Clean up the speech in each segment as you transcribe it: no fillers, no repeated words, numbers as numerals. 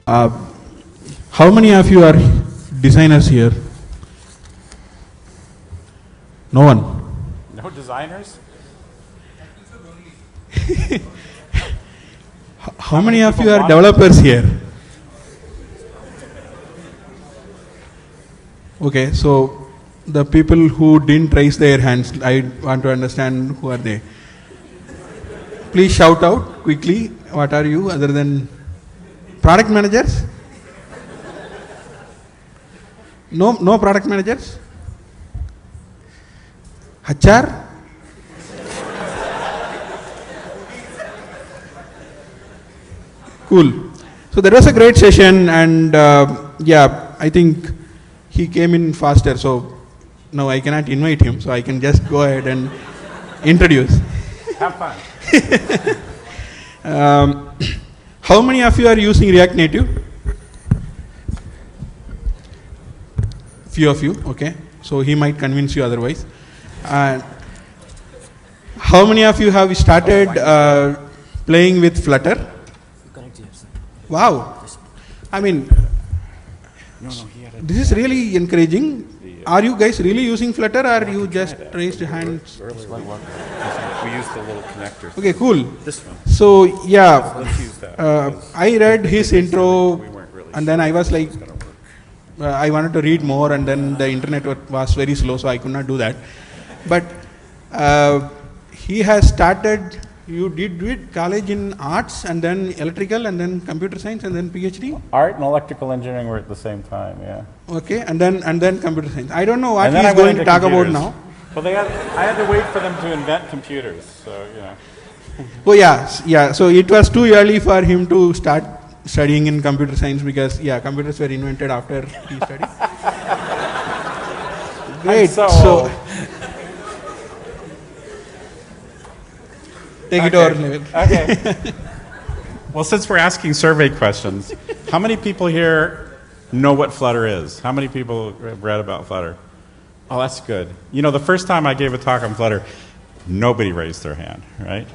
Uh, how many of you are designers here? No one. No designers? How many of you are developers here? Okay, so the people who didn't raise their hands, I want to understand who are they. Please shout out quickly. What are you other than product managers? No product managers? HR? Cool. So that was a great session, and yeah, I think he came in faster, so now I cannot invite him, so I can just go ahead and introduce. Have fun. How many of you are using React Native? Few of you, okay. So he might convince you otherwise. How many of you have started playing with Flutter? Wow. I mean, this is really encouraging. Are you guys really using Flutter, or you just raised hands? We use the little connectors. Okay, cool. This one. So yeah, Let's use that. I read his intro, and then I was like, I wanted to read more, and then the internet was very slow, so I could not do that. But he has started. You did college in arts, and then electrical, and then computer science, and then PhD. Art and electrical engineering were at the same time, yeah. Okay, and then computer science. I don't know what And then he's I went going to into talk about computers. now. Well, I had to wait for them to invent computers, so you know. Oh yeah. So it was too early for him to start studying in computer science because computers were invented after he studied. Great. So So take it over, Leler. Okay. Well, since we're asking survey questions, how many people here know what Flutter is? How many people have read about Flutter? Oh, that's good. You know, the first time I gave a talk on Flutter, nobody raised their hand, right?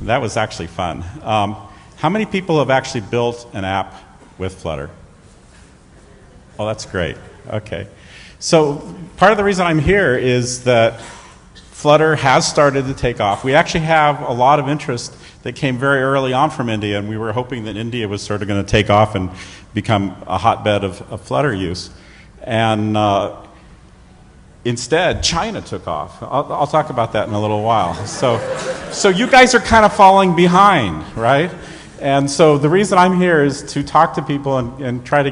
That was actually fun. How many people have actually built an app with Flutter? Oh, that's great. Okay. So part of the reason I'm here is that Flutter has started to take off. We actually have a lot of interest that came very early on from India, and we were hoping that India was sort of going to take off and become a hotbed of Flutter use. And instead, China took off. I'll talk about that in a little while. So you guys are kind of falling behind, right? And so the reason I'm here is to talk to people and try to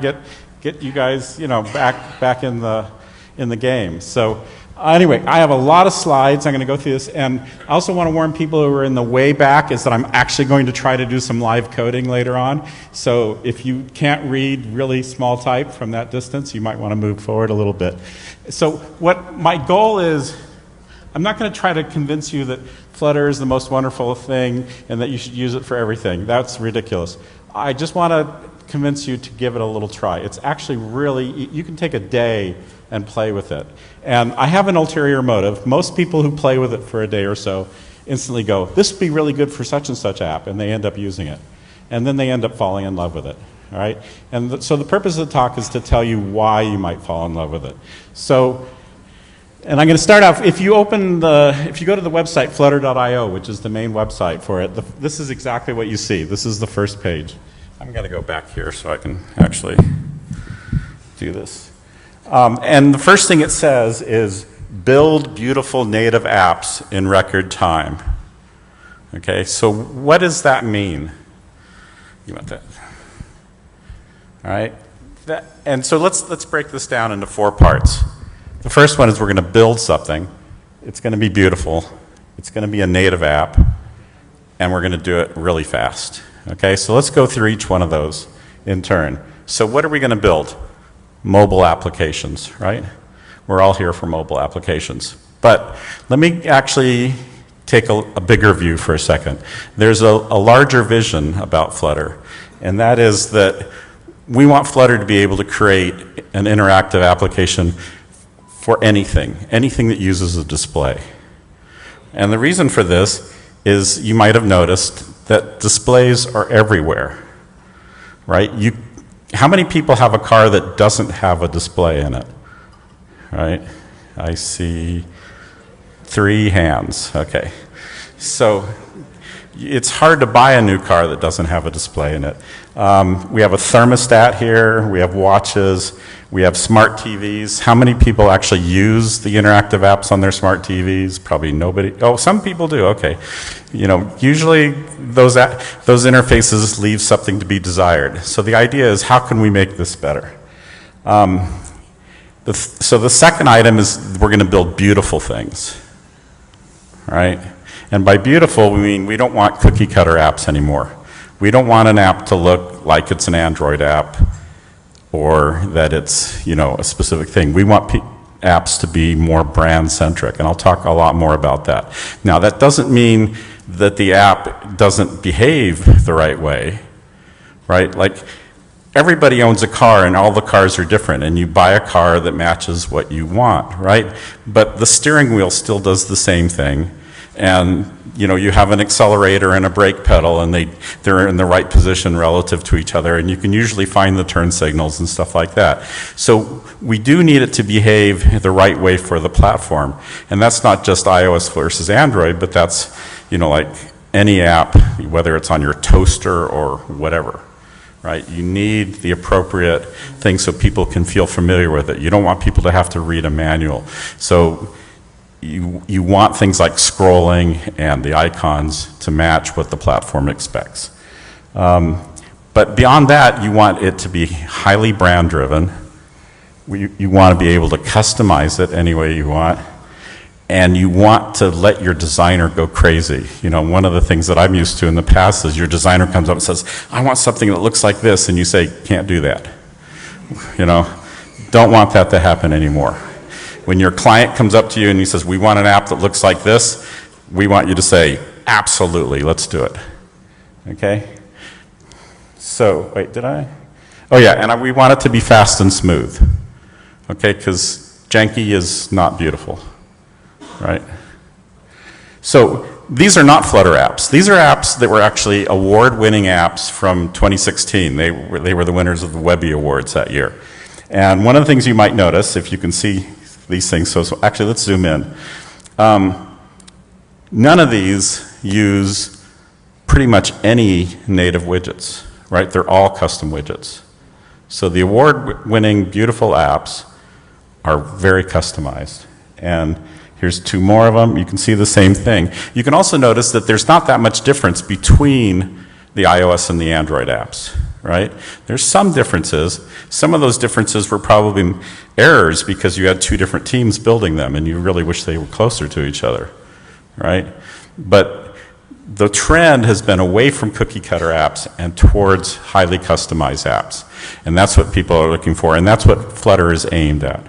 get you guys, you know, back in the game. So anyway, I have a lot of slides. I'm going to go through this, and I also want to warn people who are in the way back is that I'm actually going to try to do some live coding later on. So if you can't read really small type from that distance, you might want to move forward a little bit. So what my goal is, I'm not going to try to convince you that Flutter is the most wonderful thing and that you should use it for everything. That's ridiculous. I just want to convince you to give it a little try. It's actually really, you can take a day and play with it. And I have an ulterior motive. Most people who play with it for a day or so instantly go, this would be really good for such and such app, and they end up using it. And then they end up falling in love with it. All right? And so the purpose of the talk is to tell you why you might fall in love with it. So, and I'm going to start off, if you go to the website flutter.io, which is the main website for it, this is exactly what you see. This is the first page. I'm going to go back here so I can actually do this. And the first thing it says is, build beautiful native apps in record time. Okay, so what does that mean? You want that? All right. And so let's break this down into 4 parts. The first one is we're going to build something. It's going to be beautiful. It's going to be a native app. And we're going to do it really fast. Okay, so let's go through each one of those in turn. So what are we going to build? Mobile applications, right? We're all here for mobile applications. But let me actually take a bigger view for a second. There's a larger vision about Flutter, and that is that we want Flutter to be able to create an interactive application for anything that uses a display. And the reason for this is you might have noticed that displays are everywhere, right? How many people have a car that doesn't have a display in it? Right? I see 3 hands. Okay. So it's hard to buy a new car that doesn't have a display in it. We have a thermostat here, we have watches, we have smart TVs. How many people actually use the interactive apps on their smart TVs? Probably nobody. Oh, some people do, okay. You know, usually those interfaces leave something to be desired. So the idea is, how can we make this better? So the second item is, we're going to build beautiful things, right? And by beautiful, we mean we don't want cookie cutter apps anymore. We don't want an app to look like it's an Android app or that it's, you know, a specific thing. We want apps to be more brand centric, and I'll talk a lot more about that. Now, that doesn't mean that the app doesn't behave the right way, right? Like, everybody owns a car and all the cars are different, and you buy a car that matches what you want, right? But the steering wheel still does the same thing. And you know, you have an accelerator and a brake pedal, and they're in the right position relative to each other, and you can usually find the turn signals and stuff like that. So we do need it to behave the right way for the platform. And that's not just iOS versus Android, but that's, you know, like any app, whether it's on your toaster or whatever, right? You need the appropriate thing so people can feel familiar with it. You don't want people to have to read a manual. So you want things like scrolling and the icons to match what the platform expects. But beyond that, you want it to be highly brand driven. You want to be able to customize it any way you want. And you want to let your designer go crazy. You know, one of the things that I'm used to in the past is your designer comes up and says, I want something that looks like this, and you say, can't do that. You know, don't want that to happen anymore. When your client comes up to you and he says, we want an app that looks like this, we want you to say, absolutely, let's do it. Okay? So, wait, did I? Oh yeah, and we want it to be fast and smooth. Okay, because janky is not beautiful, right? So, these are not Flutter apps. These are apps that were actually award-winning apps from 2016. They were the winners of the Webby Awards that year. And one of the things you might notice, if you can see these things, so actually let's zoom in. None of these use pretty much any native widgets, right? They're all custom widgets. So the award-winning beautiful apps are very customized. And here's 2 more of them. You can see the same thing. You can also notice that there's not that much difference between the iOS and the Android apps, right? There's some differences. Some of those differences were probably errors because you had 2 different teams building them and you really wish they were closer to each other, right? But the trend has been away from cookie cutter apps and towards highly customized apps. And that's what people are looking for, and that's what Flutter is aimed at.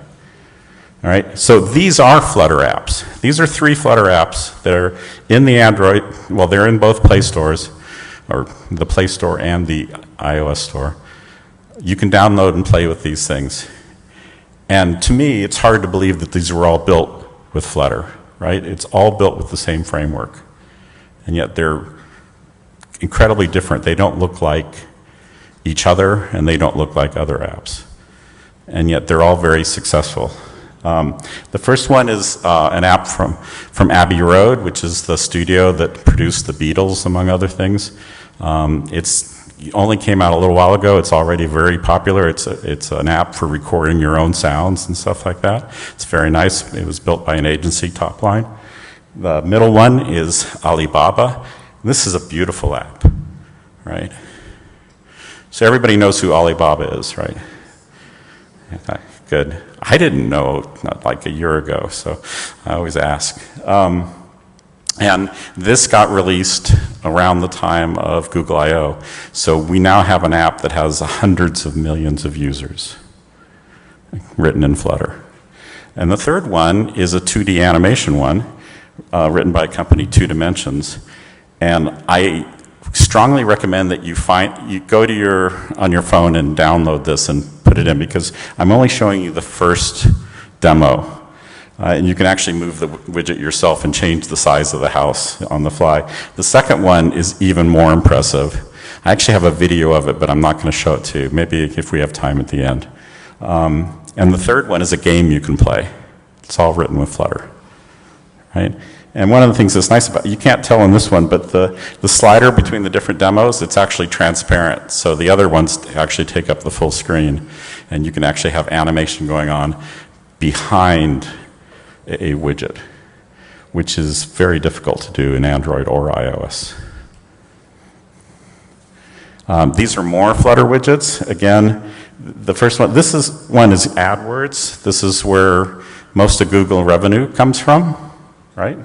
All right, so these are Flutter apps. These are 3 Flutter apps that are in the Android, well, they're in both Play Stores, or the Play Store and the iOS Store. You can download and play with these things. And to me, it's hard to believe that these were all built with Flutter, right? It's all built with the same framework. And yet they're incredibly different. They don't look like each other, and they don't look like other apps. And yet they're all very successful. The first one is an app from Abbey Road, which is the studio that produced the Beatles, among other things. It only came out a little while ago. It's already very popular. It's an app for recording your own sounds and stuff like that. It's very nice. It was built by an agency, Topline. The middle one is Alibaba. This is a beautiful app, right? So everybody knows who Alibaba is, right? Good. I didn't know, not like a year ago, so I always ask. And this got released around the time of Google I/O. So we now have an app that has hundreds of millions of users written in Flutter. And the third one is a 2D animation one written by a company, 2 Dimensions. And I strongly recommend that you go to on your phone and download this and put it in, because I'm only showing you the first demo. And you can actually move the widget yourself and change the size of the house on the fly. The second one is even more impressive. I actually have a video of it, but I'm not going to show it to you. Maybe if we have time at the end. And the third one is a game you can play. It's all written with Flutter, right? And one of the things that's nice about, you can't tell in this one, but the slider between the different demos, it's actually transparent. So the other ones actually take up the full screen, and you can actually have animation going on behind a widget, which is very difficult to do in Android or iOS. These are more Flutter widgets. Again, the first one, this is AdWords. This is where most of Google revenue comes from, right?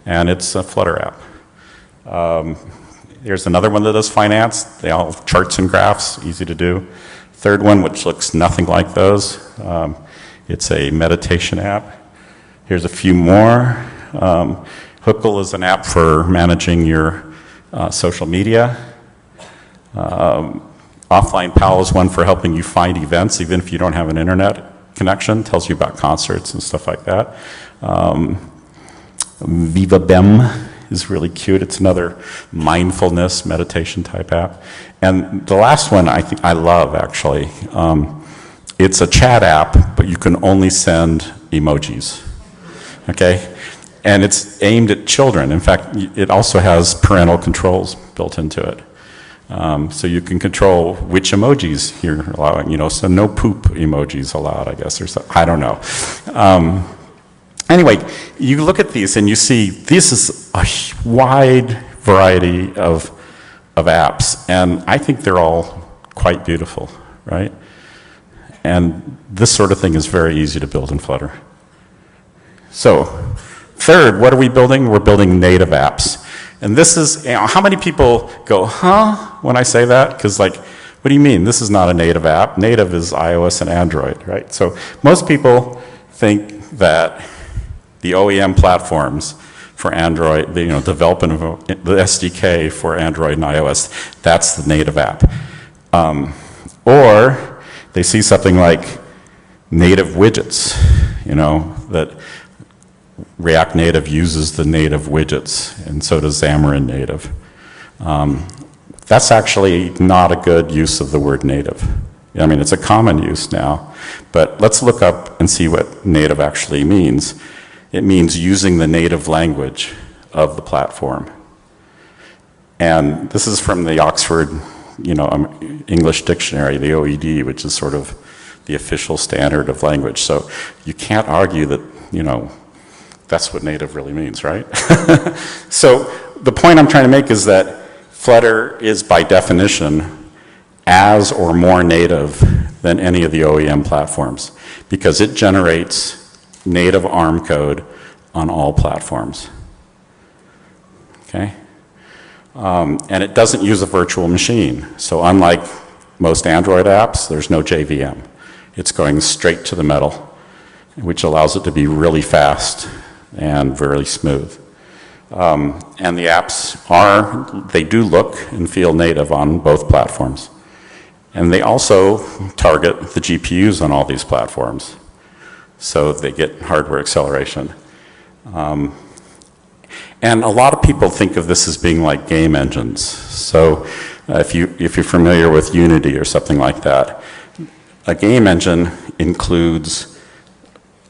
And it's a Flutter app. Here's another one that does finance. They all have charts and graphs, easy to do. Third one, which looks nothing like those. It's a meditation app. Here's a few more. Hookle is an app for managing your social media. Offline Pal is one for helping you find events, even if you don't have an internet connection. Tells you about concerts and stuff like that. Viva Bem is really cute. It's another mindfulness meditation type app. And the last one I think I love, actually. It's a chat app, but you can only send emojis. Okay? And it's aimed at children. In fact, it also has parental controls built into it. So you can control which emojis you're allowing, you know, so no poop emojis allowed, I guess, or so, I don't know. Anyway, you look at these and you see this is a wide variety of apps, and I think they're all quite beautiful, right? And this sort of thing is very easy to build in Flutter. So, third, what are we building? We're building native apps. And this is, you know, how many people go, huh, when I say that? Because, like, what do you mean? This is not a native app. Native is iOS and Android, right? So most people think that the OEM platforms for Android, you know, development of the SDK for Android and iOS, that's the native app. Or they see something like native widgets, you know, that React Native uses the native widgets, and so does Xamarin Native. That's actually not a good use of the word native. I mean, it's a common use now, but let's look up and see what native actually means. It means using the native language of the platform. And this is from the Oxford, you know, English Dictionary, the OED, which is sort of the official standard of language. So you can't argue that, you know, that's what native really means, right? So the point I'm trying to make is that Flutter is by definition as or more native than any of the OEM platforms because it generates native ARM code on all platforms. Okay? And it doesn't use a virtual machine. So unlike most Android apps, there's no JVM. It's going straight to the metal, which allows it to be really fast and very smooth. And the apps they do look and feel native on both platforms. And they also target the GPUs on all these platforms. So they get hardware acceleration. And a lot of people think of this as being like game engines. So if you're familiar with Unity or something like that, a game engine includes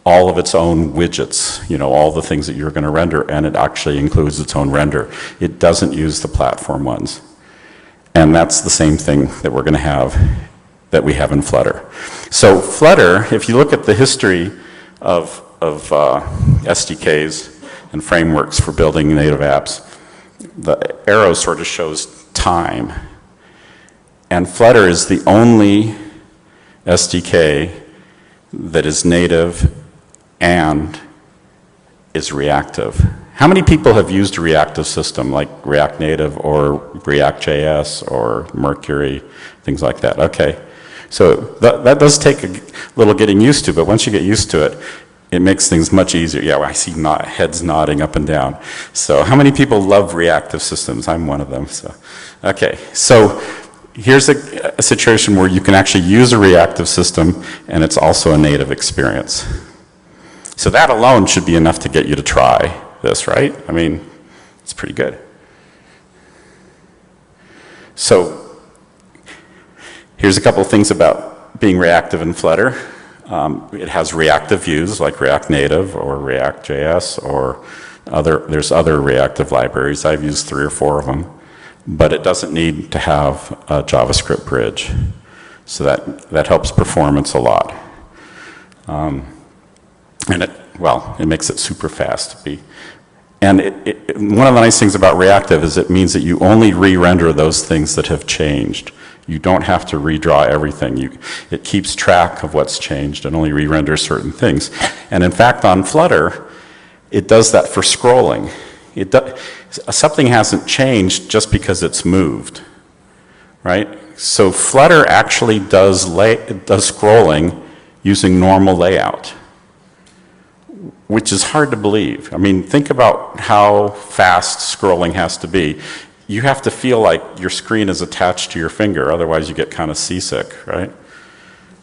all of its own widgets, you know, all the things that you're going to render, and it actually includes its own render. It doesn't use the platform ones. And that's the same thing that we're going to have, that we have in Flutter. So Flutter, if you look at the history of SDKs and frameworks for building native apps, the arrow sort of shows time. And Flutter is the only SDK that is native and is reactive. How many people have used a reactive system like React Native or React.js or Mercury, things like that? Okay. So that does take a little getting used to, but once you get used to it, it makes things much easier. Yeah, well, I see heads nodding up and down. So how many people love reactive systems? I'm one of them. So, okay. So here's a situation where you can actually use a reactive system and it's also a native experience. So that alone should be enough to get you to try this, right? I mean, it's pretty good. So Here's a couple of things about being reactive in Flutter. It has reactive views like React Native or React.js or there's other reactive libraries. I've used 3 or 4 of them, but it doesn't need to have a JavaScript bridge. So that helps performance a lot. And it makes it super fast to be. And one of the nice things about reactive is it means that you only re-render those things that have changed. You don't have to redraw everything. It keeps track of what's changed and only re-renders certain things. And in fact, on Flutter, it does that for scrolling. Something hasn't changed just because it's moved, right? So Flutter actually does scrolling using normal layout, which is hard to believe. I mean, think about how fast scrolling has to be. You have to feel like your screen is attached to your finger, otherwise you get kind of seasick, right?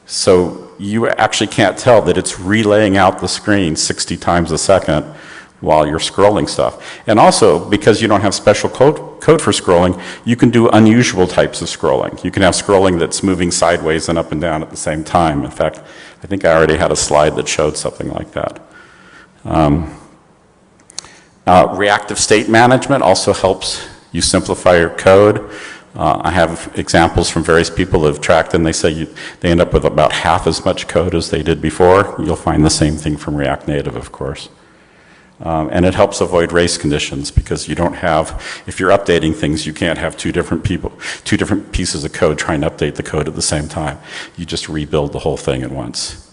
So you actually can't tell that it's relaying out the screen 60 times a second while you're scrolling stuff. And also, because you don't have special code for scrolling, you can do unusual types of scrolling. You can have scrolling that's moving sideways and up and down at the same time. In fact, I think I already had a slide that showed something like that. Reactive state management also helps you simplify your code. I have examples from various people who have tracked and they say they end up with about half as much code as they did before. You'll find the same thing from React Native, of course. And it helps avoid race conditions because you don't have, if you're updating things, you can't have two different pieces of code trying to update the code at the same time. You just rebuild the whole thing at once.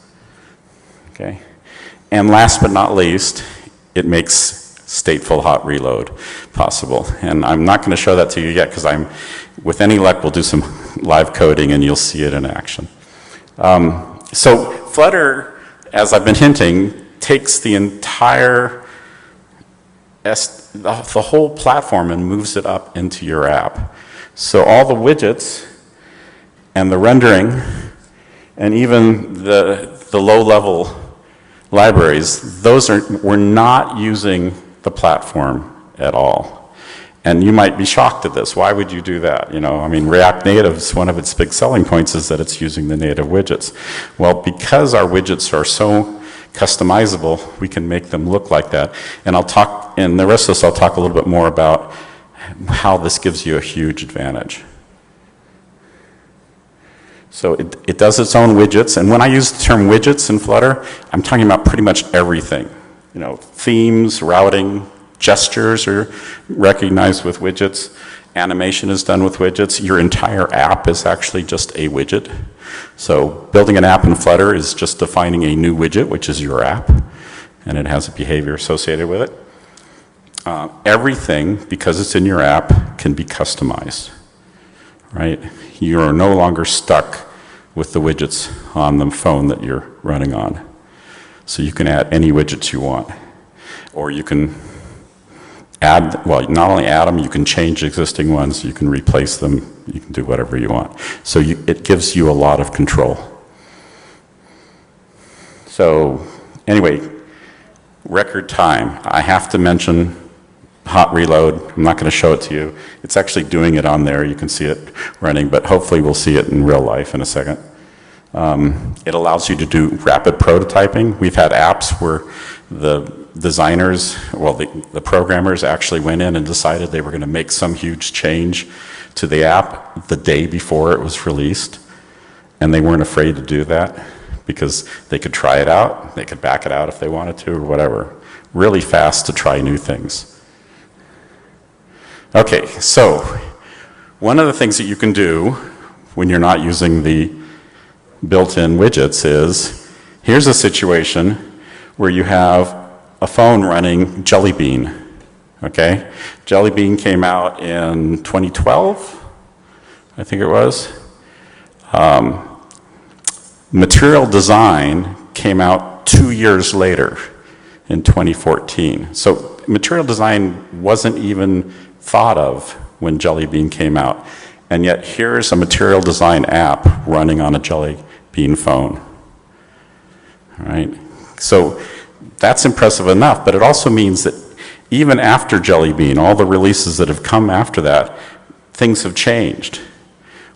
Okay? And last but not least, it makes stateful hot reload possible. And I'm not going to show that to you yet because with any luck, we'll do some live coding and you'll see it in action. So Flutter, as I've been hinting, takes the entire, the whole platform and moves it up into your app. So all the widgets and the rendering and even the low-level libraries, we're not using the platform at all. And you might be shocked at this. Why would you do that? You know, I mean, React Native's one of its big selling points is that it's using the native widgets. Well, because our widgets are so customizable, we can make them look like that. And in the rest of this, I'll talk a little bit more about how this gives you a huge advantage. So it does its own widgets, and when I use the term widgets in Flutter, I'm talking about pretty much everything. You know, themes, routing, gestures are recognized with widgets, animation is done with widgets, your entire app is actually just a widget. So building an app in Flutter is just defining a new widget, which is your app, and it has a behavior associated with it. Everything, because it's in your app, can be customized, right? You are no longer stuck with the widgets on the phone that you're running on. So you can add any widgets you want. Or you can add, well, not only add them, you can change existing ones, you can replace them, you can do whatever you want. So it gives you a lot of control. So anyway, record time. I have to mention hot reload. I'm not going to show it to you. It's actually doing it on there. You can see it running, but hopefully we'll see it in real life in a second. It allows you to do rapid prototyping. We've had apps where the designers, well, the programmers actually went in and decided they were going to make some huge change to the app the day before it was released, and they weren't afraid to do that because they could try it out, they could back it out if they wanted to or whatever. Really fast to try new things. Okay, so one of the things that you can do when you're not using the built-in widgets is, here's a situation where you have a phone running Jelly Bean, okay? Jelly Bean came out in 2012, I think it was. Material Design came out 2 years later in 2014. So Material Design wasn't even thought of when Jelly Bean came out. And yet here's a Material Design app running on a Jelly Bean phone. All right? So that's impressive enough, but it also means that even after Jelly Bean, all the releases that have come after that, things have changed.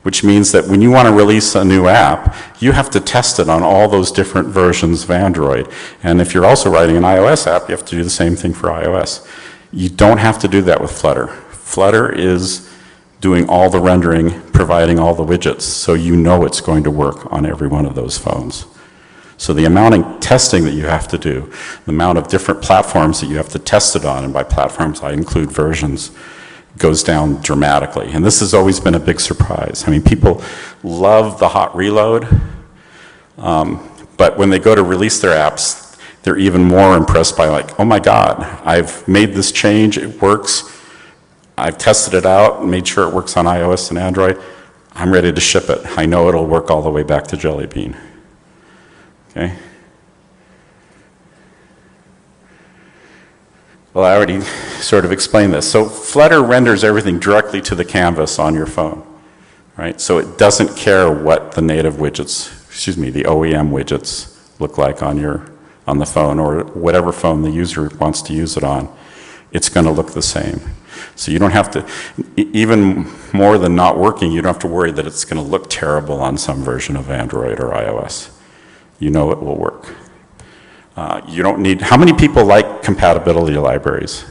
which means that when you want to release a new app, you have to test it on all those different versions of Android. And if you're also writing an iOS app, you have to do the same thing for iOS. You don't have to do that with Flutter. Flutter is doing all the rendering, providing all the widgets, so you know it's going to work on every one of those phones. So the amount of testing that you have to do, the amount of different platforms that you have to test it on, and by platforms I include versions, goes down dramatically. And this has always been a big surprise. I mean, people love the hot reload, but when they go to release their apps, they're even more impressed by like, oh my God, I've made this change, it works, I've tested it out, made sure it works on iOS and Android, I'm ready to ship it. I know it'll work all the way back to Jelly Bean. Okay? Well, I already sort of explained this. So Flutter renders everything directly to the canvas on your phone, right? So it doesn't care what the native widgets, the OEM widgets look like on the phone, or whatever phone the user wants to use it on. It's going to look the same. So you don't have to, even more than not working, you don't have to worry that it's going to look terrible on some version of Android or iOS. You know it will work. You don't need, how many people like compatibility libraries?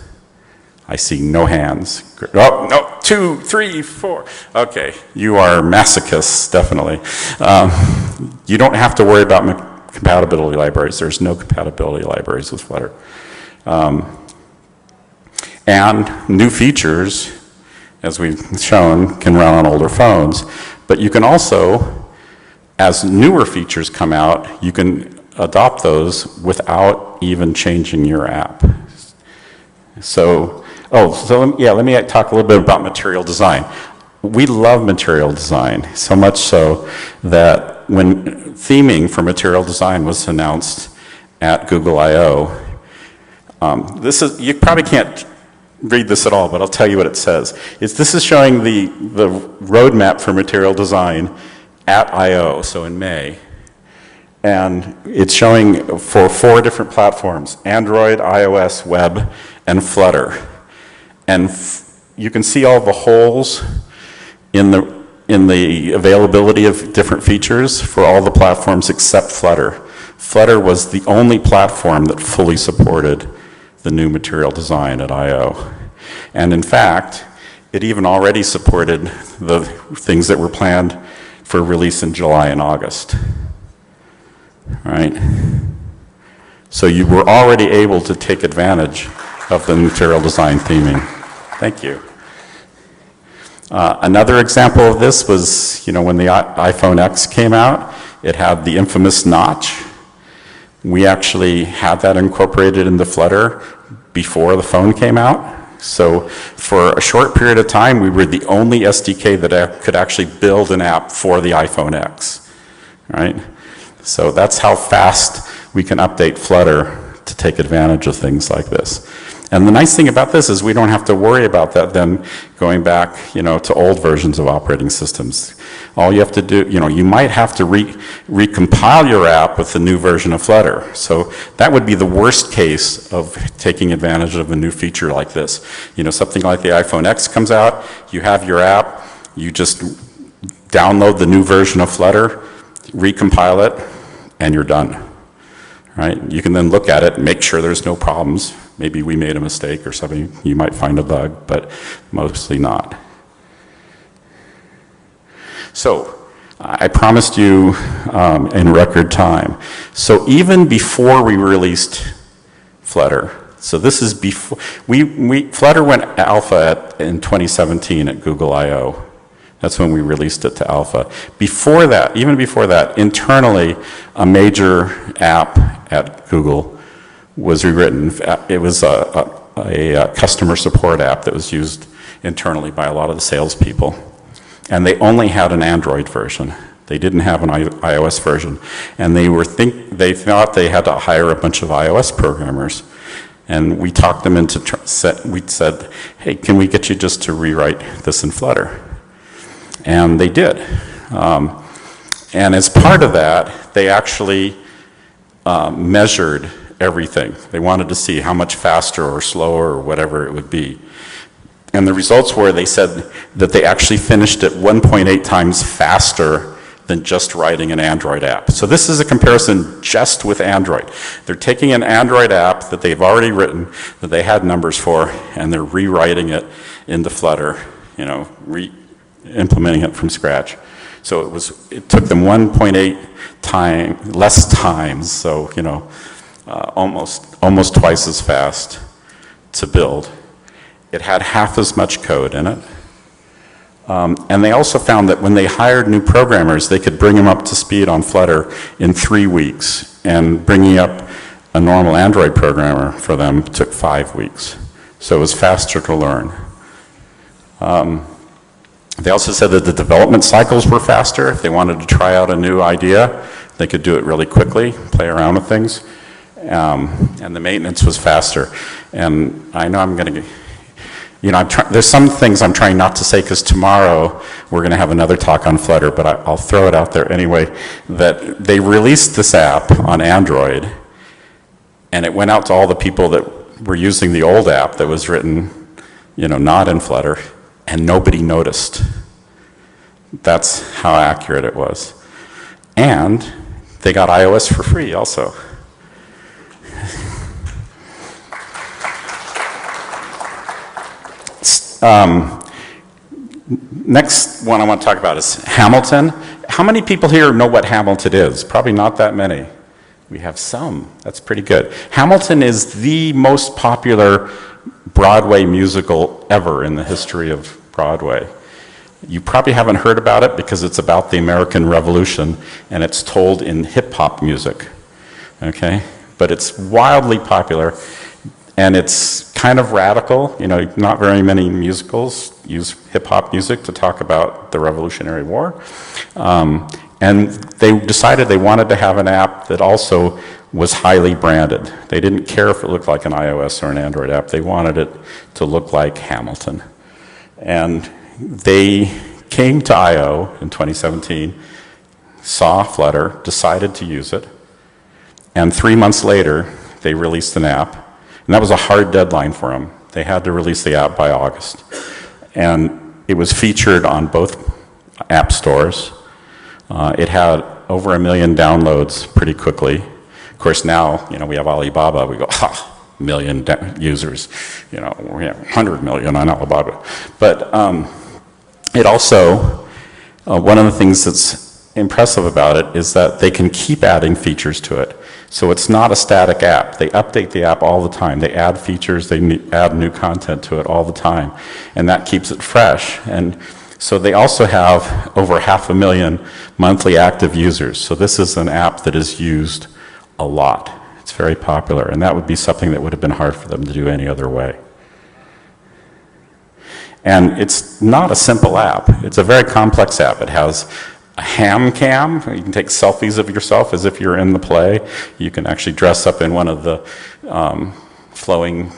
I see no hands. Oh, no, 2, 3, 4. Okay, you are masochists, definitely. You don't have to worry about compatibility libraries. There's no compatibility libraries with Flutter. And new features, as we've shown, can run on older phones. But you can also, as newer features come out, you can adopt those without even changing your app. So, let me talk a little bit about material design. We love material design, so much so that when theming for material design was announced at Google I/O, you probably can't read this at all, but I'll tell you what it says. This is showing the roadmap for material design at I/O, so in May. And it's showing for 4 different platforms: Android, iOS, web, and Flutter. And you can see all the holes in the availability of different features for all the platforms except Flutter. Flutter was the only platform that fully supported the new material design at I/O. And in fact, it even already supported the things that were planned for release in July and August. Right? So you were already able to take advantage of the material design theming. Thank you. Another example of this was, when the iPhone X came out, it had the infamous notch. We actually had that incorporated into Flutter before the phone came out. So for a short period of time, we were the only SDK that could actually build an app for the iPhone X. Right? So that's how fast we can update Flutter to take advantage of things like this. And the nice thing about this is we don't have to worry about that then going back, to old versions of operating systems. All you have to do, you might have to recompile your app with the new version of Flutter. So that would be the worst case of taking advantage of a new feature like this. Something like the iPhone X comes out, you have your app, you just download the new version of Flutter, recompile it, and you're done. Right? You can then look at it and make sure there's no problems. Maybe we made a mistake or something. You might find a bug, but mostly not. So I promised you in record time. So even before we released Flutter, so this is before, Flutter went alpha in 2017 at Google I/O. That's when we released it to alpha. Before that, even before that, internally, a major app at Google was rewritten. It was a customer support app that was used internally by a lot of the salespeople. And they only had an Android version. They didn't have an iOS version. And they thought they had to hire a bunch of iOS programmers. And we talked them into, we said, hey, can we get you just to rewrite this in Flutter? And they did. And as part of that, they actually measured everything. They wanted to see how much faster or slower or whatever it would be. And the results were, they said that they actually finished it 1.8 times faster than just writing an Android app. So this is a comparison just with Android. They're taking an Android app that they've already written, that they had numbers for, and they're rewriting it into Flutter, you know, implementing it from scratch. So it took them 1.8 less times, so, you know, almost twice as fast to build. It had half as much code in it. And they also found that when they hired new programmers, they could bring them up to speed on Flutter in 3 weeks. And bringing up a normal Android programmer for them took 5 weeks. So it was faster to learn. They also said that the development cycles were faster. If they wanted to try out a new idea, they could do it really quickly, play around with things. And the maintenance was faster. And I know I'm going to, you know, there's some things I'm trying not to say because tomorrow we're going to have another talk on Flutter, but I'll throw it out there anyway, that they released this app on Android, and it went out to all the people that were using the old app that was written, you know, not in Flutter, and nobody noticed. That's how accurate it was. And they got iOS for free also. Next one I want to talk about is Hamilton. How many people here know what Hamilton is? Probably not that many. We have some. That's pretty good. Hamilton is the most popular Broadway musical ever in the history of Broadway. You probably haven't heard about it because it's about the American Revolution and it's told in hip-hop music, okay? But it's wildly popular and it's kind of radical. You know, not very many musicals use hip-hop music to talk about the Revolutionary War. And they decided they wanted to have an app that also was highly branded. They didn't care if it looked like an iOS or an Android app. They wanted it to look like Hamilton. And they came to I/O in 2017, saw Flutter, decided to use it, and 3 months later, they released an app. And that was a hard deadline for them. They had to release the app by August. And it was featured on both app stores. It had over 1 million downloads pretty quickly. Of course, now, you know, we have Alibaba. We go, ha, 1 million users. You know, we have 100 million on Alibaba. But it also, one of the things that's impressive about it is that they can keep adding features to it. So it's not a static app. They update the app all the time. They add features, they add new content to it all the time. And that keeps it fresh. And so they also have over 500,000 monthly active users. So this is an app that is used a lot. It's very popular. And that would be something that would have been hard for them to do any other way. And it's not a simple app. It's a very complex app. It has a ham cam. You can take selfies of yourself as if you're in the play. You can actually dress up in one of the flowing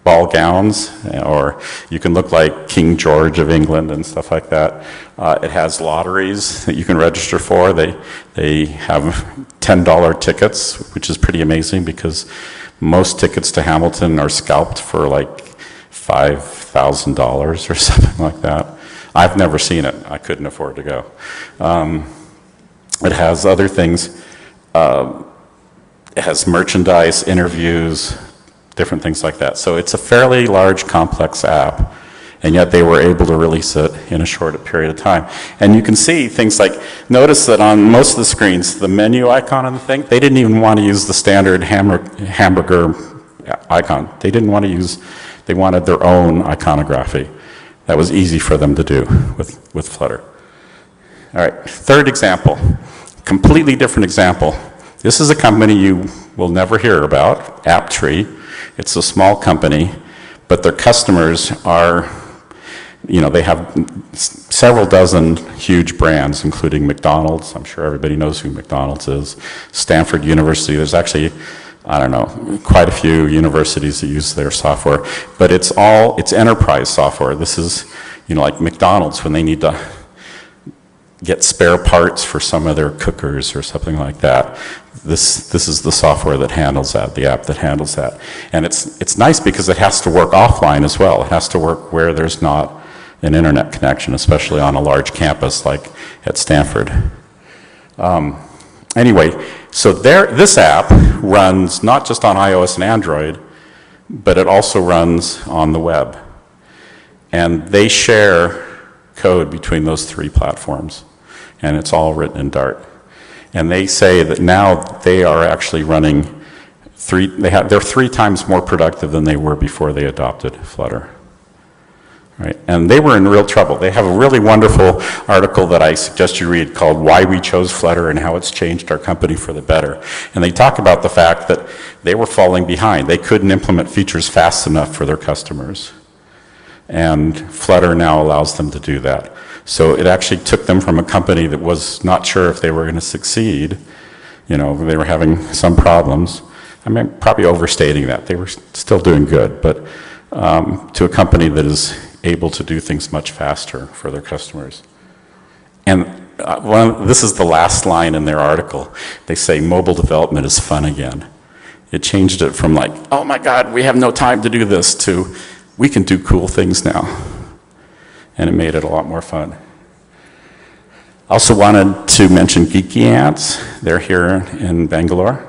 ball gowns, or you can look like King George of England and stuff like that. It has lotteries that you can register for. They have $10 tickets, which is pretty amazing because most tickets to Hamilton are scalped for like $5,000 or something like that. I've never seen it. I couldn't afford to go. It has other things. It has merchandise, interviews, different things like that. So it's a fairly large, complex app, and yet they were able to release it in a short period of time. And you can see things like, notice that on most of the screens, the menu icon on the thing, they didn't even want to use the standard hamburger icon. They didn't want to use, they wanted their own iconography. That was easy for them to do with Flutter. All right, third example, completely different example. This is a company you will never hear about, AppTree. It's a small company, but their customers are, you know, they have several dozen huge brands, including McDonald's. I'm sure everybody knows who McDonald's is. Stanford University. There's actually, I don't know, quite a few universities that use their software, but it's enterprise software. This is, you know, like McDonald's when they need to get spare parts for some of their cookers or something like that. This is the software that handles that, the app that handles that. And it's nice because it has to work offline as well. It has to work where there's not an internet connection, especially on a large campus like at Stanford. Anyway, so this app runs not just on iOS and Android, but it also runs on the web. And they share code between those three platforms, and it's all written in Dart. And they say that now they are actually running they're 3 times more productive than they were before they adopted Flutter. Right? And they were in real trouble. They have a really wonderful article that I suggest you read called Why We Chose Flutter and How It's Changed Our Company for the Better. And they talk about the fact that they were falling behind. They couldn't implement features fast enough for their customers. And Flutter now allows them to do that. So it actually took them from a company that was not sure if they were going to succeed. You know, they were having some problems. I mean, probably overstating that. They were still doing good, but to a company that is able to do things much faster for their customers. And this is the last line in their article. They say mobile development is fun again. It changed it from like, oh my God, we have no time to do this, to we can do cool things now. And it made it a lot more fun. I also wanted to mention Geeky Ants. They're here in Bangalore.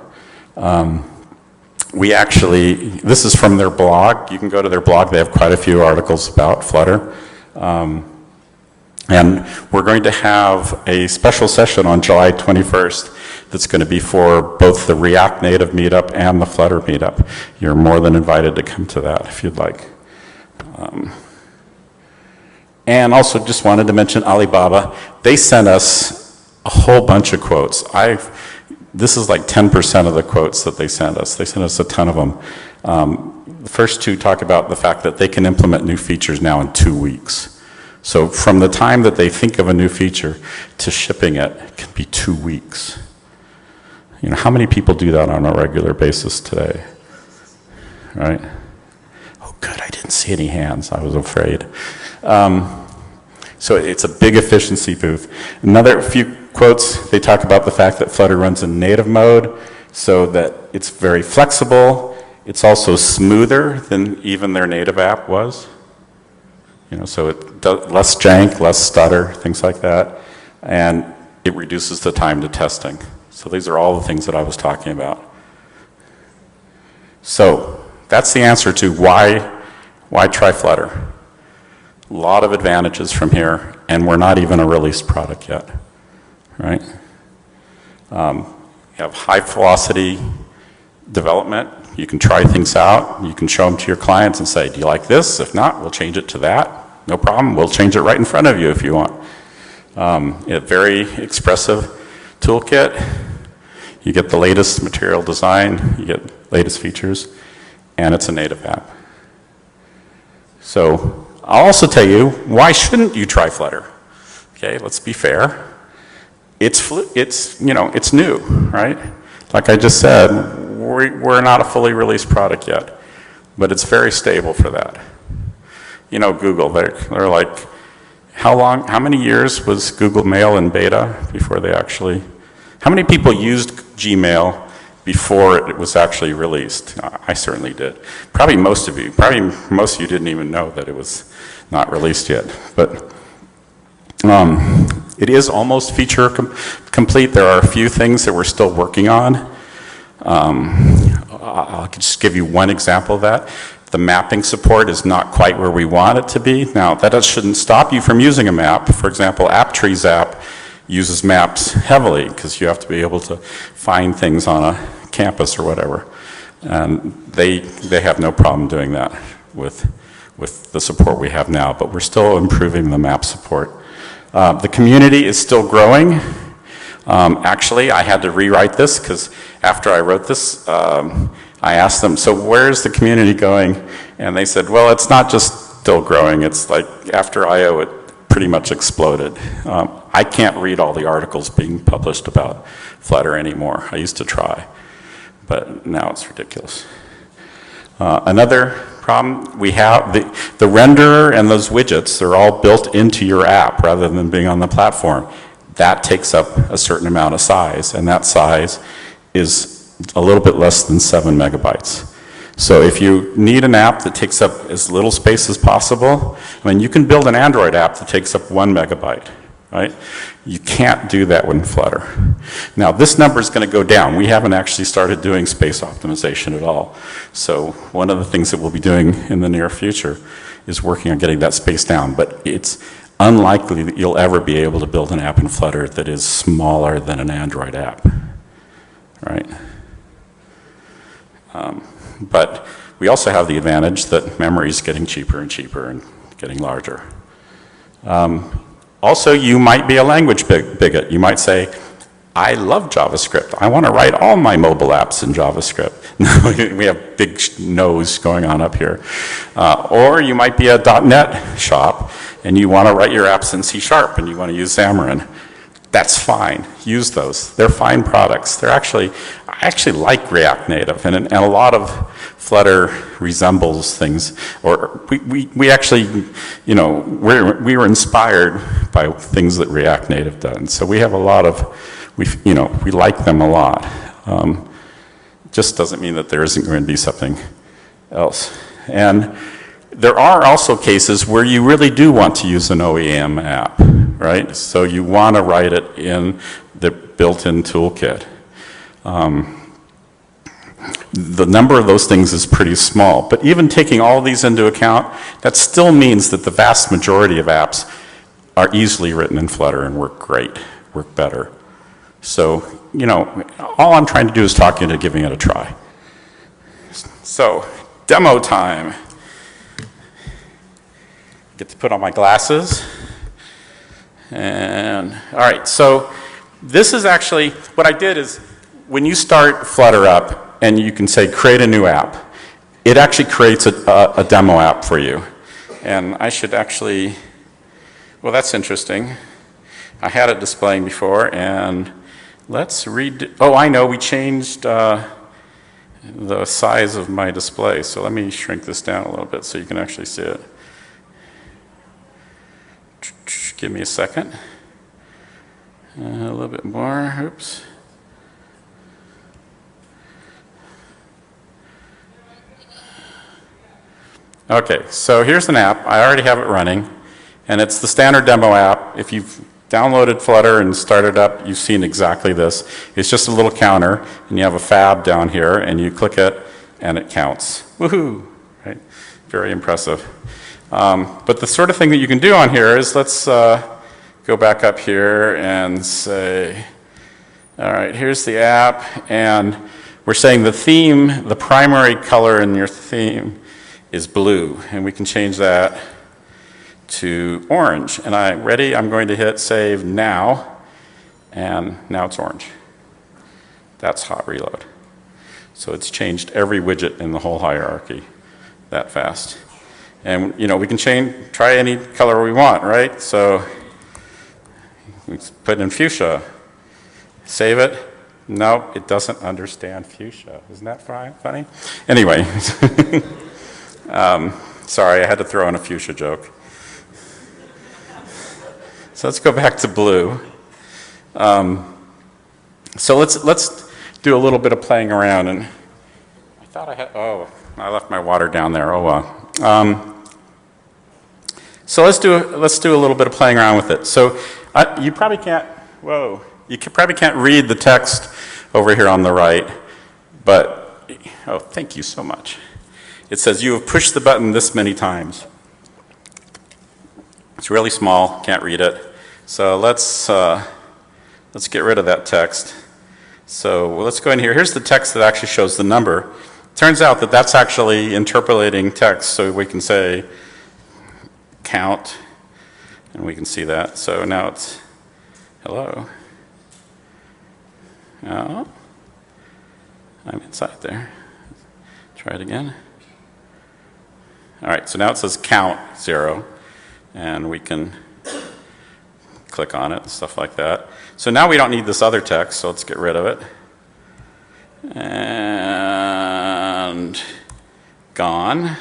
This is from their blog. You can go to their blog. They have quite a few articles about Flutter. And we're going to have a special session on July 21st that's going to be for both the React Native meetup and the Flutter meetup. You're more than invited to come to that if you'd like. And also just wanted to mention Alibaba. They sent us a whole bunch of quotes. This is like 10% of the quotes that they sent us. They sent us a ton of them. The first 2 talk about the fact that they can implement new features now in 2 weeks. So from the time that they think of a new feature to shipping it can be 2 weeks. You know, how many people do that on a regular basis today? Right? Oh, good, I didn't see any hands. I was afraid. So it's a big efficiency boost. Another few quotes, they talk about the fact that Flutter runs in native mode, so that it's very flexible. It's also smoother than even their native app was. You know, so it does less jank, less stutter, things like that. And it reduces the time to testing. So these are all the things that I was talking about. So that's the answer to why try Flutter. A lot of advantages from here, and we're not even a released product yet, right? You have high velocity development. You can try things out. You can show them to your clients and say, do you like this? If not, we'll change it to that. No problem. We'll change it right in front of you if you want. A very expressive toolkit. You get the latest material design. You get latest features. And it's a native app. So I'll also tell you, why shouldn't you try Flutter? Okay, let's be fair. It's new, right? Like I just said, we're not a fully released product yet, but it's very stable for that. You know, Google, they're like, how many years was Google Mail in beta before they actually, how many people used Gmail before it was actually released? I certainly did. Probably most of you didn't even know that it was not released yet. But it is almost feature complete. There are a few things that we're still working on. I'll just give you one example of that. The mapping support is not quite where we want it to be. Now, that shouldn't stop you from using a map. For example, AppTree's app uses maps heavily because you have to be able to find things on a campus or whatever. And they have no problem doing that with the support we have now, but we're still improving the map support. The community is still growing. Actually, I had to rewrite this because after I wrote this, I asked them, so where's the community going? And they said, well, it's not just still growing. It's like after I/O, it pretty much exploded. I can't read all the articles being published about Flutter anymore. I used to try, but now it's ridiculous. Another problem, we have the renderer and those widgets, they're all built into your app rather than being on the platform. that takes up a certain amount of size, and that size is a little bit less than 7 megabytes. So if you need an app that takes up as little space as possible, I mean, you can build an Android app that takes up 1 megabyte, right? You can't do that with Flutter. Now, this number is going to go down. We haven't actually started doing space optimization at all. So one of the things that we'll be doing in the near future is working on getting that space down. But it's unlikely that you'll ever be able to build an app in Flutter that is smaller than an Android app, right? But we also have the advantage that memory is getting cheaper and cheaper and getting larger. Also, you might be a language bigot. You might say, I love JavaScript. I want to write all my mobile apps in JavaScript. We have big no's going on up here. Or you might be a .NET shop, and you want to write your apps in C# and you want to use Xamarin. That's fine. Use those. They're fine products. I actually like React Native, and a lot of Flutter resembles things. Or we actually, you know, we were inspired by things that React Native does. So we have a lot of, we like them a lot. Just doesn't mean that there isn't going to be something else. And there are also cases where you really do want to use an OEM app, right? So you want to write it in the built-in toolkit. The number of those things is pretty small, but even taking all these into account, that still means that the vast majority of apps are easily written in Flutter and work great, work better. So, you know, all I'm trying to do is talk you into giving it a try. So, demo time. Get to put on my glasses. And, all right, so this is actually, what I did is, when you start Flutter up, and you can say, create a new app, it actually creates a demo app for you. And I should actually, well, that's interesting. I had it displaying before, and let's read, oh, I know, we changed the size of my display. So let me shrink this down a little bit so you can actually see it. Give me a second. A little bit more, oops. Okay, so here's an app. I already have it running, and it's the standard demo app. If you've downloaded Flutter and started up, you've seen exactly this. It's just a little counter, and you have a fab down here, and you click it, and it counts. Woohoo! Right? Very impressive. But the sort of thing that you can do on here is, let's go back up here and say, all right, here's the app, and we're saying the theme, the primary color in your theme is blue, and we can change that to orange. And I'm going to hit save now, and now it's orange. That's hot reload. So it's changed every widget in the whole hierarchy that fast. And you know, we can try any color we want, right? So we put in fuchsia, save it. No, it doesn't understand fuchsia. Isn't that funny? Anyway. Sorry, I had to throw in a fuchsia joke. So let's go back to blue. So let's do a little bit of playing around. And I thought I had, oh, I left my water down there. Oh well. So let's do a little bit of playing around with it. So you probably can't. Whoa. You probably can't read the text over here on the right, but oh, thank you so much. It says, you have pushed the button this many times. It's really small, can't read it. So let's get rid of that text. So let's go in here. Here's the text that actually shows the number. Turns out that that's actually interpolating text, so we can say count, and we can see that. So now it's hello. Oh, I'm inside there. Try it again. All right, so now it says count 0, and we can click on it and stuff like that. So now we don't need this other text, so let's get rid of it. And gone.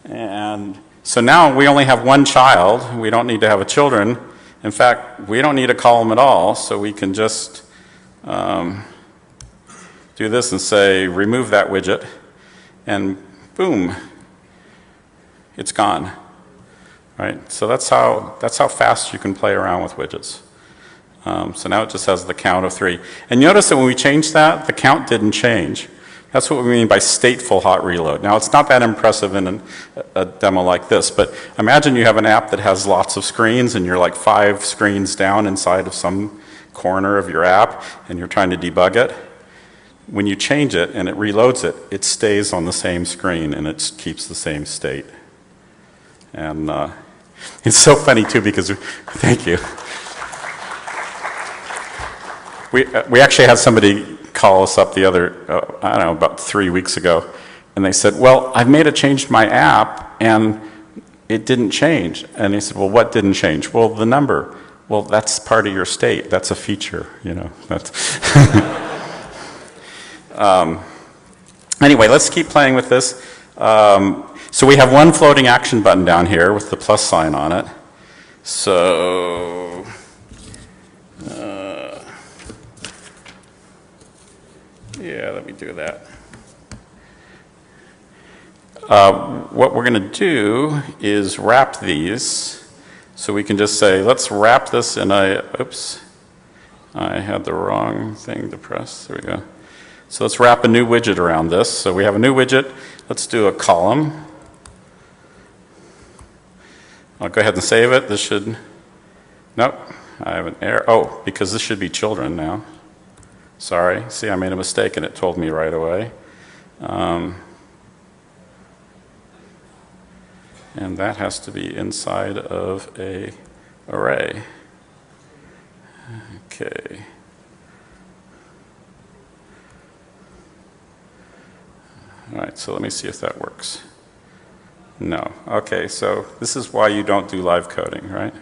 And so now we only have one child. We don't need to have a children. In fact, we don't need a column at all, so we can just do this and say remove that widget, and boom, it's gone. Right? So that's how fast you can play around with widgets. So now it just has the count of 3. And notice that when we changed that, the count didn't change. That's what we mean by stateful hot reload. Now, it's not that impressive in a demo like this, but imagine you have an app that has lots of screens and you're like 5 screens down inside of some corner of your app and you're trying to debug it. When you change it and it reloads it, it stays on the same screen and it keeps the same state. And it's so funny too because, thank you. We actually had somebody call us up the other, I don't know, about 3 weeks ago, and they said, well, I've made a change to my app, and it didn't change. And he said, well, what didn't change? Well, the number. Well, that's part of your state. That's a feature, you know. That's anyway, let's keep playing with this. So we have one floating action button down here with the plus sign on it. So yeah, let me do that. What we're going to do is wrap these. So we can just say, let's wrap this in a, oops, I had the wrong thing to press. There we go. So let's wrap a new widget around this. So we have a new widget. Let's do a column. I'll go ahead and save it. This should, nope, I have an error. Oh, because this should be children now. Sorry, see, I made a mistake and it told me right away. And that has to be inside of a array. Okay. All right, so let me see if that works. No. Okay, so this is why you don't do live coding, right?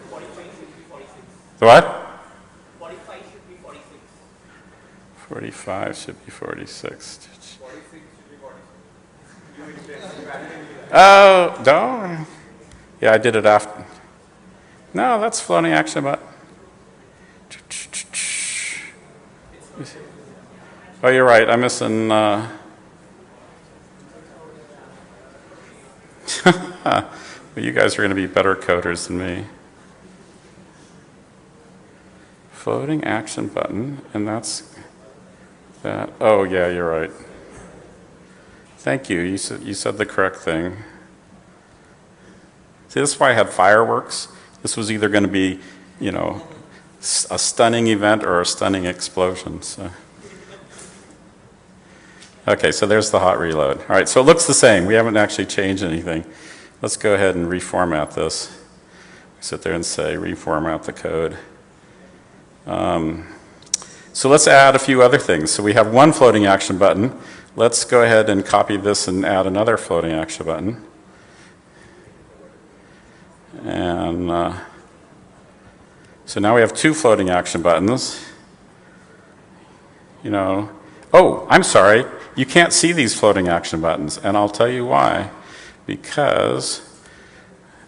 45 should be 46. The what? 45 should be 46. 45 should be 46. 46 should be 46. Oh, don't. Yeah, I did it after. No, that's floating action button. Oh, you're right. I'm missing. Well, you guys are going to be better coders than me. Floating action button, and that's that. Oh, yeah, you're right. Thank you. You said the correct thing. See, this is why I had fireworks. This was either going to be, you know, a stunning event or a stunning explosion. So. Okay, so there's the hot reload. All right, so it looks the same. We haven't actually changed anything. Let's go ahead and reformat this. Sit there and say reformat the code. So let's add a few other things. So we have one floating action button. Let's go ahead and copy this and add another floating action button. And so now we have two floating action buttons. You know, oh, I'm sorry. You can't see these floating action buttons, and I'll tell you why. Because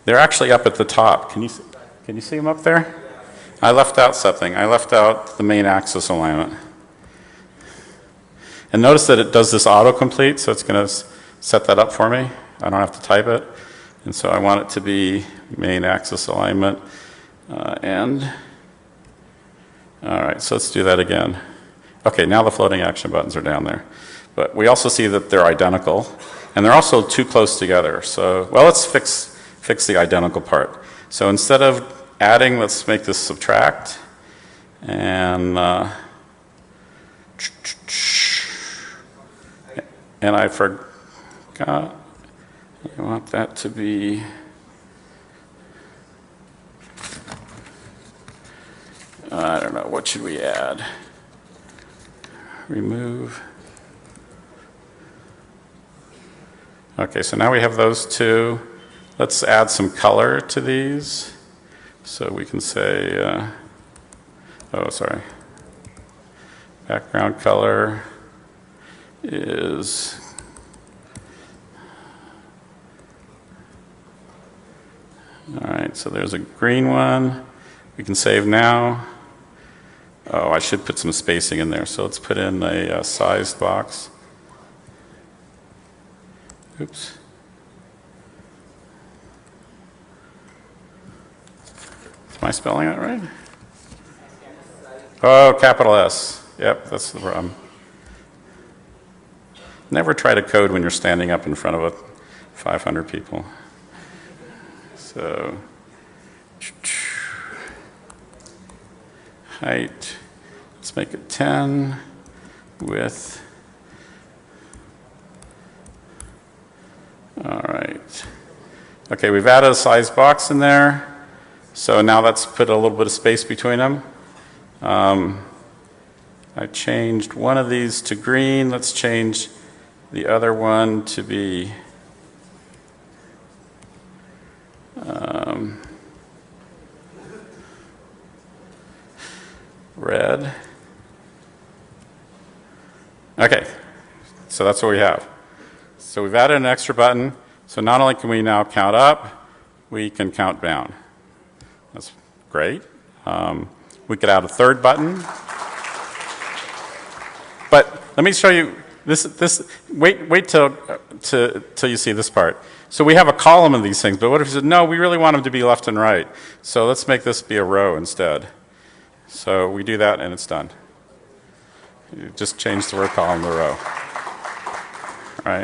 they're actually up at the top. Can you see them up there? I left out something. I left out the main axis alignment. And notice that it does this autocomplete, so it's going to set that up for me. I don't have to type it. And so I want it to be main axis alignment and. All right, so let's do that again. Okay, now the floating action buttons are down there. But we also see that they're identical, and they're also too close together. So, well, let's fix the identical part. So instead of adding, let's make this subtract. And I forgot, I want that to be, I don't know, what should we add? Remove. Okay, so now we have those two. Let's add some color to these. So we can say, oh, sorry. Background color is, All right, so there's a green one. We can save now. Oh, I should put some spacing in there. So let's put in a sized box. Oops. Am I spelling it right? Oh, capital S. Yep, that's the problem. Never try to code when you're standing up in front of 500 people. So, height, let's make it 10, width. All right. Okay, we've added a size box in there. So now let's put a little bit of space between them. I changed one of these to green. Let's change the other one to be red. Okay, so that's what we have. So we've added an extra button. So not only can we now count up, we can count down. That's great. We could add a third button. But let me show you this. Wait till you see this part. So we have a column of these things, but what if you said, no, we really want them to be left and right. So let's make this be a row instead. So we do that and it's done. You just change the word column to row. All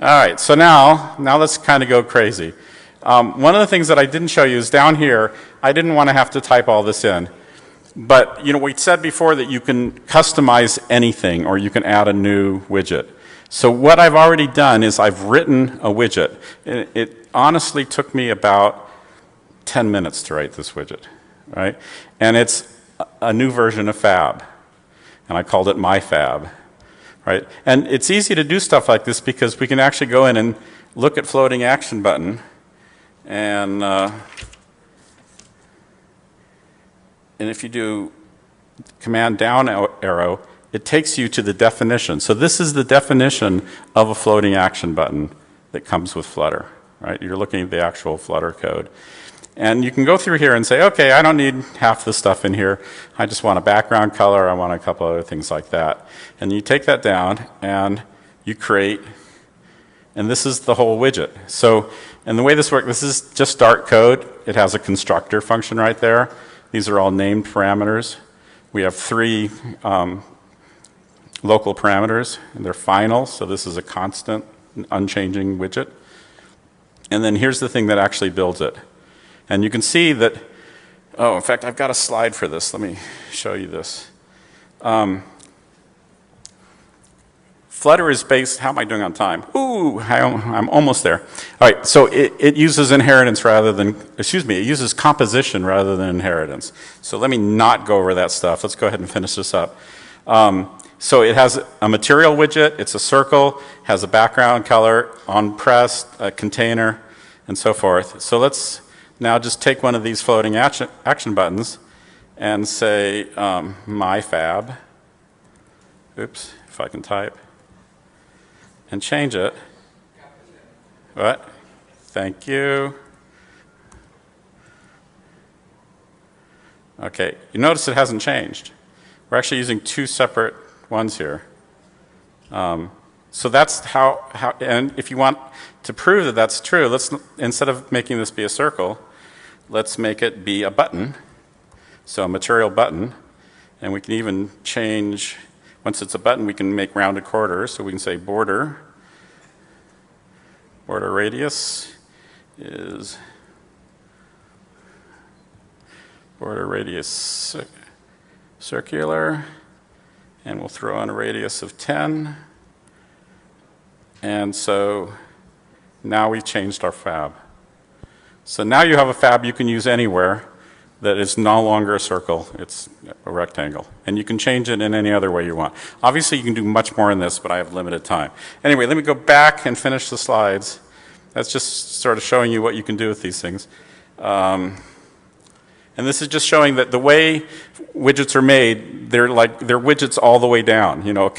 right, so now let's kind of go crazy. One of the things that I didn't show you is down here, I didn't want to have to type all this in. But we said before that you can customize anything or you can add a new widget. So what I've already done is I've written a widget. It honestly took me about 10 minutes to write this widget, right? And it's a new version of Fab. And I called it My Fab, right? And it's easy to do stuff like this because we can actually go in and look at floating action button and if you do command down arrow, it takes you to the definition. So this is the definition of a floating action button that comes with Flutter, right? You're looking at the actual Flutter code. And you can go through here and say, okay, I don't need half the stuff in here. I just want a background color. I want a couple other things like that. And you take that down and you create, and this is the whole widget. So, and the way this works, this is just Dart code. It has a constructor function right there. These are all named parameters. We have 3 local parameters, and they're final, so this is a constant, unchanging widget. And then here's the thing that actually builds it. And you can see that, oh, in fact, I've got a slide for this. Let me show you this. Flutter is based, how am I doing on time? Ooh, I'm almost there. All right, so it uses inheritance rather than, it uses composition rather than inheritance. So let me not go over that stuff. Let's go ahead and finish this up. So it has a material widget, it's a circle, has a background color, on press, a container, and so forth. So let's now just take one of these floating action buttons and say My Fab. Oops, if I can type. And change it. What? Thank you. Okay, you notice it hasn't changed. We're actually using 2 separate ones here. So that's how, and if you want to prove that that's true, let's, instead of making this be a circle, let's make it be a button. So a material button. And we can even change, once it's a button, we can make rounded corners. So we can say border radius is border radius circular, and we'll throw in a radius of 10. And so now we've changed our fab. So now you have a fab you can use anywhere that is no longer a circle, it's a rectangle. And you can change it in any other way you want. Obviously you can do much more in this, but I have limited time. Anyway, let me go back and finish the slides. That's just sort of showing you what you can do with these things. And this is just showing that the way widgets are made, they're widgets all the way down. You know,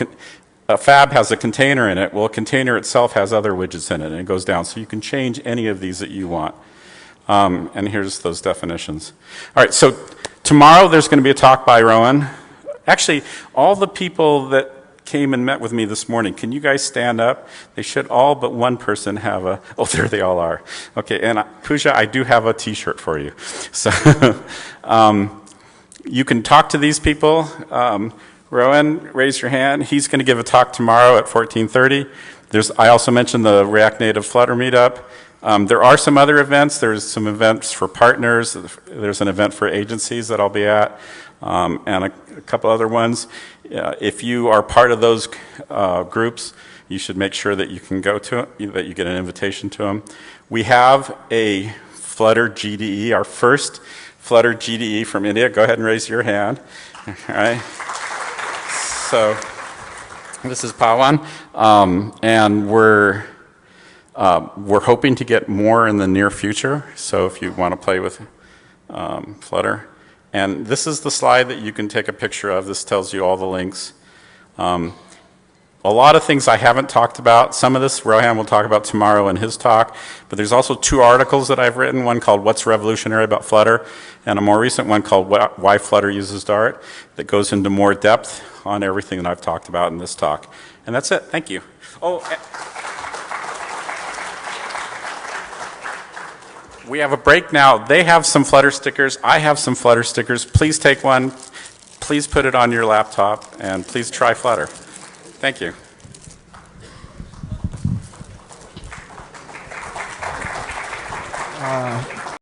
a fab has a container in it. Well, a container itself has other widgets in it, and it goes down. So you can change any of these that you want. And here's those definitions. All right, so tomorrow there's going to be a talk by Rowan. Actually, all the people that came and met with me this morning, can you guys stand up? They should all but one person have a, oh, there they all are. Okay, and Pooja, I do have a t-shirt for you. So you can talk to these people. Rowan, raise your hand. He's going to give a talk tomorrow at 14:30. I also mentioned the React Native Flutter meetup. There are some other events. There's some events for partners. There's an event for agencies that I'll be at, and a couple other ones. If you are part of those groups, you should make sure that you can go to it, that you get an invitation to them. We have a Flutter GDE, our first Flutter GDE from India. Go ahead and raise your hand. All right. So this is Pawan, and we're hoping to get more in the near future. So if you want to play with Flutter, and this is the slide that you can take a picture of. This tells you all the links. A lot of things I haven't talked about. Some of this Rohan will talk about tomorrow in his talk, but there's also 2 articles that I've written, one called What's Revolutionary About Flutter, and a more recent one called Why Flutter Uses Dart, that goes into more depth on everything that I've talked about in this talk. And that's it. Thank you. Oh, we have a break now. They have some Flutter stickers. I have some Flutter stickers. Please take one. Please put it on your laptop, and please try Flutter. Thank you.